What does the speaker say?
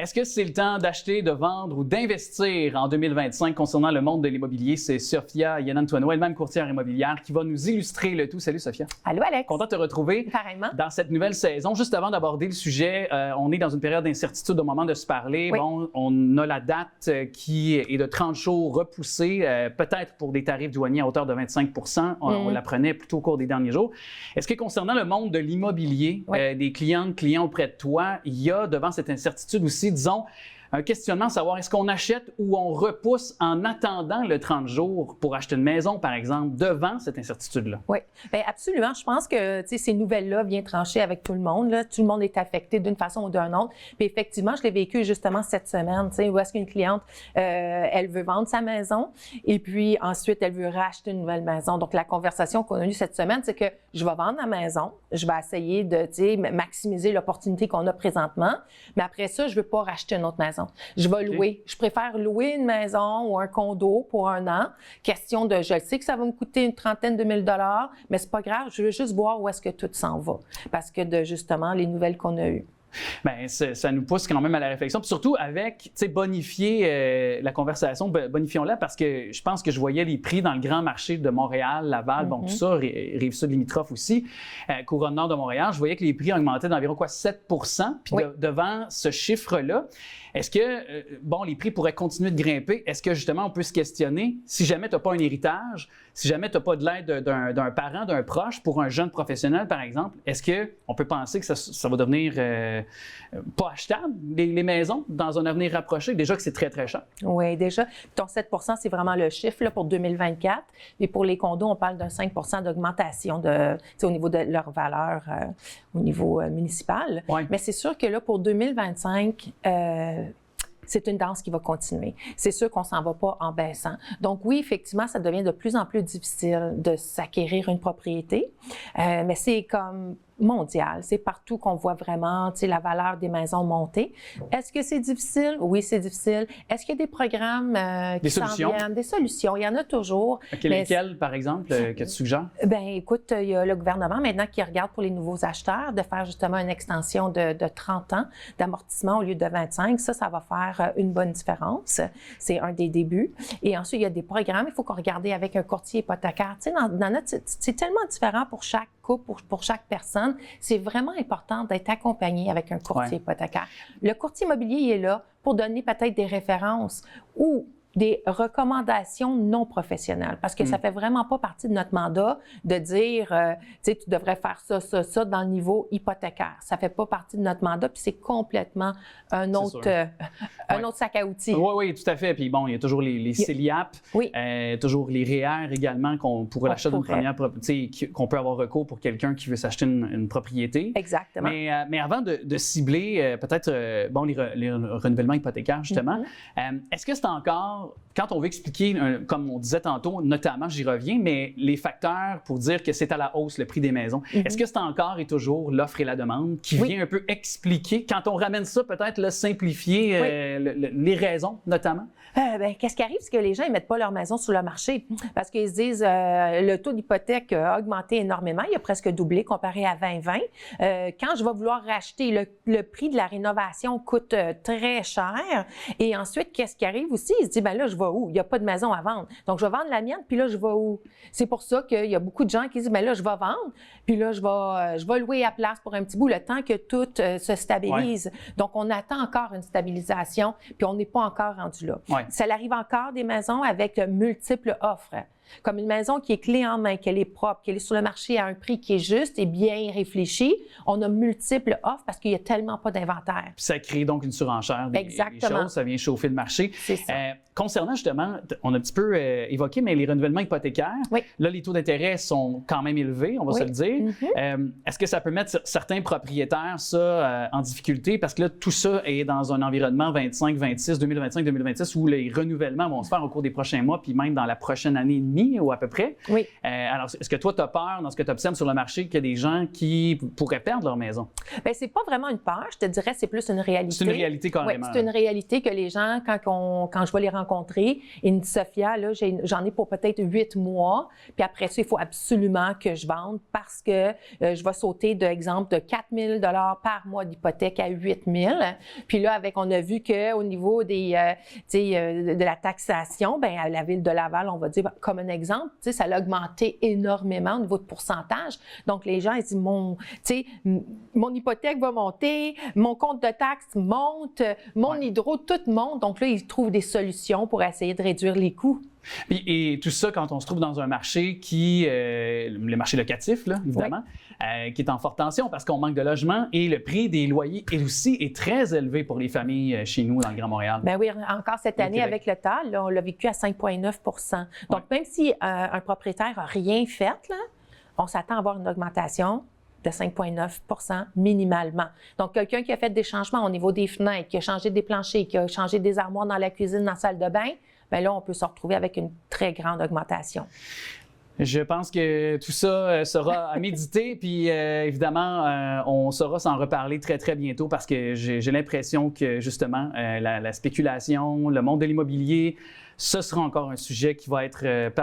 Est-ce que c'est le temps d'acheter, de vendre ou d'investir en 2025 concernant le monde de l'immobilier? C'est Sophia Yanantuano, elle-même courtière immobilière, qui va nous illustrer le tout. Salut Sophia. Allô Alex. Content de te retrouver. Pareillement. Dans cette nouvelle saison. Juste avant d'aborder le sujet, on est dans une période d'incertitude au moment de se parler. Oui. Bon, on a la date qui est de 30 jours repoussée, peut-être pour des tarifs douaniers à hauteur de 25 %. On l'apprenait plutôt au cours des derniers jours. Est-ce que concernant le monde de l'immobilier, des clients auprès de toi, il y a devant cette incertitude aussi, disons, un questionnement, savoir est-ce qu'on achète ou on repousse en attendant le 30 jours pour acheter une maison, par exemple, devant cette incertitude-là? Oui, bien absolument. Je pense que ces nouvelles-là viennent trancher avec tout le monde. Là. Tout le monde est affecté d'une façon ou d'une autre. Puis effectivement, je l'ai vécu justement cette semaine, où est-ce qu'une cliente, elle veut vendre sa maison et puis ensuite, elle veut racheter une nouvelle maison. Donc, la conversation qu'on a eue cette semaine, c'est que je vais vendre la maison, je vais essayer de maximiser l'opportunité qu'on a présentement, mais après ça, je ne veux pas racheter une autre maison. Je vais louer. Je préfère louer une maison ou un condo pour 1 an. Question de, je le sais que ça va me coûter une trentaine de mille dollars, mais c'est pas grave, je veux juste voir où est-ce que tout s'en va. Parce que de justement les nouvelles qu'on a eues. Bien, ça nous pousse quand même à la réflexion. Puis surtout avec, bonifier la conversation, bonifions-la parce que je pense que je voyais les prix dans le grand marché de Montréal, Laval, bon, tout ça, Rive-Sud limitrophe aussi, couronne nord de Montréal. Je voyais que les prix augmentaient d'environ 7 %. Puis devant ce chiffre-là, est-ce que, les prix pourraient continuer de grimper? Est-ce que justement, on peut se questionner, si jamais tu n'as pas un héritage, si jamais tu n'as pas de l'aide d'un parent, d'un proche, pour un jeune professionnel, par exemple, est-ce qu'on peut penser que ça va devenir pas achetable, les maisons, dans un avenir rapproché? Déjà que c'est très, très cher. Oui, déjà. Ton 7 %, c'est vraiment le chiffre là, pour 2024. Et pour les condos, on parle d'un 5 % d'augmentation au niveau de leur valeur au niveau municipal. Ouais. Mais c'est sûr que là, pour 2025, c'est une danse qui va continuer. C'est sûr qu'on s'en va pas en baissant. Donc oui, effectivement, ça devient de plus en plus difficile de s'acquérir une propriété, mais c'est comme mondial. C'est partout qu'on voit vraiment la valeur des maisons monter. Est-ce que c'est difficile? Oui, c'est difficile. Est-ce qu'il y a des programmes qui s'en viennent? Des solutions. Il y en a toujours. Okay, lesquelles, par exemple, que tu suggères? Bien, écoute, il y a le gouvernement maintenant qui regarde pour les nouveaux acheteurs de faire justement une extension de 30 ans d'amortissement au lieu de 25. Ça va faire une bonne différence. C'est un des débuts. Et ensuite, il y a des programmes. Il faut qu'on regarde avec un courtier hypothécaire. Tu sais, c'est tellement différent pour chaque couple, pour chaque personne. C'est vraiment important d'être accompagné avec un courtier hypothécaire. Le courtier immobilier, il est là pour donner peut-être des références ou des recommandations non professionnelles, parce que ça fait vraiment pas partie de notre mandat de dire, tu devrais faire ça dans le niveau hypothécaire. Ça fait pas partie de notre mandat, puis c'est complètement un autre sac à outils. Oui, tout à fait. Puis bon, il y a toujours les CELIAP, toujours les REER également, pour l'achat d'une première propriété, qu'on peut avoir recours pour quelqu'un qui veut s'acheter une propriété. Exactement. Mais avant de cibler peut-être les renouvellements hypothécaires, justement, est-ce que c'est encore, quand on veut expliquer, comme on disait tantôt, notamment, j'y reviens, mais les facteurs pour dire que c'est à la hausse le prix des maisons, est-ce que c'est encore et toujours l'offre et la demande qui vient un peu expliquer, quand on ramène ça, peut-être simplifier les raisons, notamment? Qu'est-ce qui arrive, c'est que les gens ne mettent pas leur maison sur le marché parce qu'ils se disent le taux d'hypothèque a augmenté énormément, il a presque doublé comparé à 2020. Quand je vais vouloir racheter, le prix de la rénovation coûte très cher. Et ensuite, qu'est-ce qui arrive aussi? Ils se disent, là, je vais où? Il n'y a pas de maison à vendre. Donc, je vais vendre la mienne, puis là, je vais où? C'est pour ça qu'il y a beaucoup de gens qui disent, là, je vais vendre, puis là, je vais louer à place pour un petit bout le temps que tout se stabilise. Donc, on attend encore une stabilisation, puis on n'est pas encore rendu là. Ça arrive encore des maisons avec multiples offres. Comme une maison qui est clé en main, qu'elle est propre, qu'elle est sur le marché à un prix qui est juste et bien réfléchi, on a multiples offres parce qu'il n'y a tellement pas d'inventaire. Puis ça crée donc une surenchère des choses, ça vient chauffer le marché. C'est ça. Concernant justement, on a un petit peu évoqué, mais les renouvellements hypothécaires, là, les taux d'intérêt sont quand même élevés, on va se le dire. Est-ce que ça peut mettre certains propriétaires, en difficulté? Parce que là, tout ça est dans un environnement 2025-2026 où les renouvellements vont se faire au cours des prochains mois, puis même dans la prochaine année et demie ou à peu près. Alors, est-ce que toi, tu as peur, dans ce que tu observes sur le marché, qu'il y a des gens qui pourraient perdre leur maison? Bien, c'est pas vraiment une peur, je te dirais, c'est plus une réalité. C'est une réalité carrément. Oui, c'est une réalité que les gens, quand je vais les rencontrer rencontré. Il me dit, Sophia, là, j'en ai pour peut-être 8 mois. Puis après ça, il faut absolument que je vende parce que je vais sauter, d'exemple, de 4 000 par mois d'hypothèque à 8 000. Puis là, on a vu qu'au niveau de la taxation, bien, à la ville de Laval, on va dire, comme un exemple, ça a augmenté énormément au niveau de pourcentage. Donc, les gens, ils disent, mon hypothèque va monter, mon compte de taxes monte, mon hydro, tout monte. Donc là, ils trouvent des solutions pour essayer de réduire les coûts. Et tout ça, quand on se trouve dans un marché le marché locatif, là, évidemment, qui est en forte tension parce qu'on manque de logements et le prix des loyers est très élevé pour les familles chez nous dans le Grand Montréal. Bien oui, encore cette année avec le TAL, là, on l'a vécu à 5,9 %. Donc, même si un propriétaire n'a rien fait, là, on s'attend à avoir une augmentation de 5,9 % minimalement. Donc, quelqu'un qui a fait des changements au niveau des fenêtres, qui a changé des planchers, qui a changé des armoires dans la cuisine, dans la salle de bain, bien là, on peut se retrouver avec une très grande augmentation. Je pense que tout ça sera à méditer, puis évidemment, on saura s'en reparler très, très bientôt parce que j'ai l'impression que justement, la spéculation, le monde de l'immobilier, ce sera encore un sujet qui va être parmi